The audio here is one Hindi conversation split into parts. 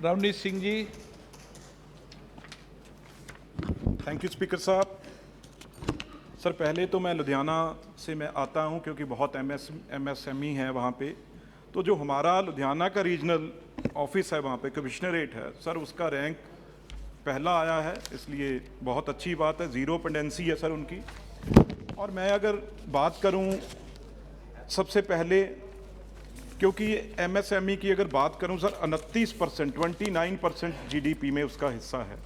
Ravneet Singh ji. Thank you speaker साहब। सर पहले तो मैं लुधियाना से मैं आता हूं क्योंकि बहुत एमएसएमई है वहाँ पे। तो जो हमारा लुधियाना का रीजनल ऑफिस है वहाँ पे कमिश्नरेट है सर, उसका रैंक पहला आया है, इसलिए बहुत अच्छी बात है। ज़ीरो पेंडेंसी है सर उनकी। और मैं अगर बात करूं सबसे पहले, क्योंकि एमएसएमई की अगर बात करूं सर 29%, 29% जीडीपी में उसका हिस्सा है।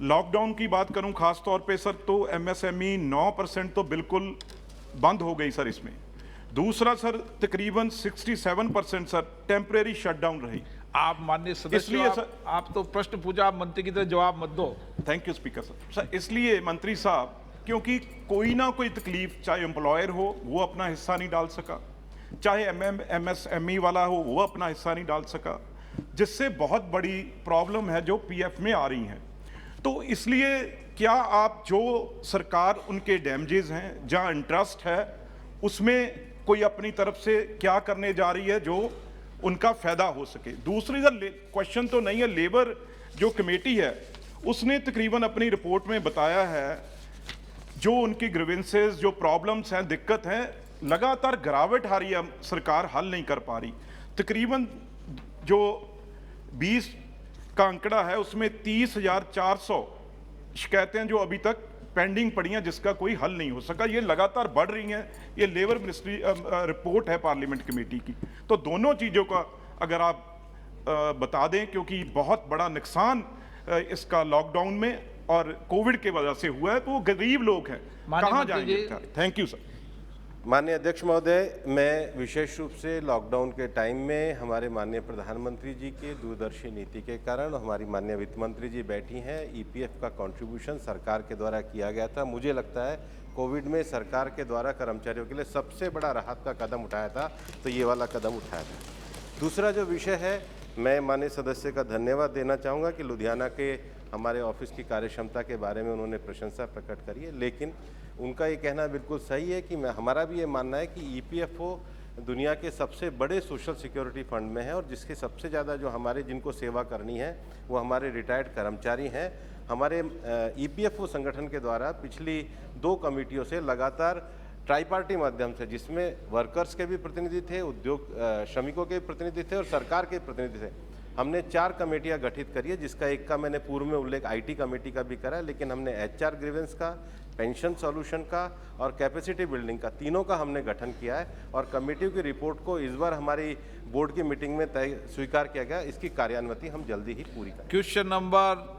लॉकडाउन की बात करूं खास तौर पे सर, तो एमएसएमई 9% तो बिल्कुल बंद हो गई सर इसमें। दूसरा सर तकरीबन 67% सर टेम्परेरी शटडाउन रही। आप माननीय सदस्य, इसलिए सर आप तो प्रश्न पूछा, आप मंत्री की तरह जवाब मत दो। Thank you speaker sir. इसलिए मंत्री साहब, क्योंकि कोई ना कोई तकलीफ, चाहे एम्प्लॉयर हो वो अपना हिस्सा नहीं डाल सका, चाहे एमएसएमई वाला हो वो अपना हिस्सा नहीं डाल सका, जिससे बहुत बड़ी प्रॉब्लम है जो पीएफ में आ रही हैं। तो इसलिए क्या आप जो सरकार उनके डैमेजेस हैं, जहां इंटरेस्ट है, उसमें कोई अपनी तरफ से क्या करने जा रही है जो उनका फायदा हो सके। दूसरी क्वेश्चन तो नहीं है, लेबर जो कमेटी है उसने तकरीबन अपनी रिपोर्ट में बताया है जो उनकी ग्रीवेंसेस, जो प्रॉब्लम्स हैं, दिक्कत हैं, लगातार गिरावट आ रही है, सरकार हल नहीं कर पा रही। तकरीबन जो 20 का आंकड़ा है उसमें 30,400 शिकायतें जो अभी तक पेंडिंग पड़ी हैं, जिसका कोई हल नहीं हो सका। ये लगातार बढ़ रही हैं। ये लेबर मिनिस्ट्री रिपोर्ट है पार्लियामेंट कमेटी की। तो दोनों चीज़ों का अगर आप बता दें, क्योंकि बहुत बड़ा नुकसान इसका लॉकडाउन में और कोविड के वजह से हुआ है, तो वो गरीब लोग हैं, कहाँ जाएंगे? Thank you sir. माननीय अध्यक्ष महोदय, मैं विशेष रूप से लॉकडाउन के टाइम में हमारे माननीय प्रधानमंत्री जी के दूरदर्शी नीति के कारण हमारी माननीय वित्त मंत्री जी बैठी हैं, ईपीएफ का कंट्रीब्यूशन सरकार के द्वारा किया गया था। मुझे लगता है कोविड में सरकार के द्वारा कर्मचारियों के लिए सबसे बड़ा राहत का कदम उठाया था, तो ये वाला कदम उठाया था। दूसरा जो विषय है, मैं माननीय सदस्य का धन्यवाद देना चाहूँगा कि लुधियाना के हमारे ऑफिस की कार्यक्षमता के बारे में उन्होंने प्रशंसा प्रकट करी है, लेकिन उनका ये कहना बिल्कुल सही है कि हमारा भी ये मानना है कि ईपीएफओ दुनिया के सबसे बड़े सोशल सिक्योरिटी फंड में है और जिसके सबसे ज़्यादा जो हमारे जिनको सेवा करनी है वो हमारे रिटायर्ड कर्मचारी हैं। हमारे ईपीएफओ संगठन के द्वारा पिछली 2 कमेटियों से लगातार ट्राईपार्टी माध्यम से, जिसमें वर्कर्स के भी प्रतिनिधि थे, उद्योग श्रमिकों के प्रतिनिधि थे और सरकार के प्रतिनिधि थे, हमने 4 कमेटियां गठित करी है, जिसका एक का मैंने पूर्व में उल्लेख आईटी कमेटी का भी करा है, लेकिन हमने एचआर ग्रीवेंस का, पेंशन सॉल्यूशन का और कैपेसिटी बिल्डिंग का, तीनों का हमने गठन किया है और कमेटियों की रिपोर्ट को इस बार हमारी बोर्ड की मीटिंग में तय स्वीकार किया गया। इसकी कार्यान्वती हम जल्दी ही पूरी करेंगे। Question number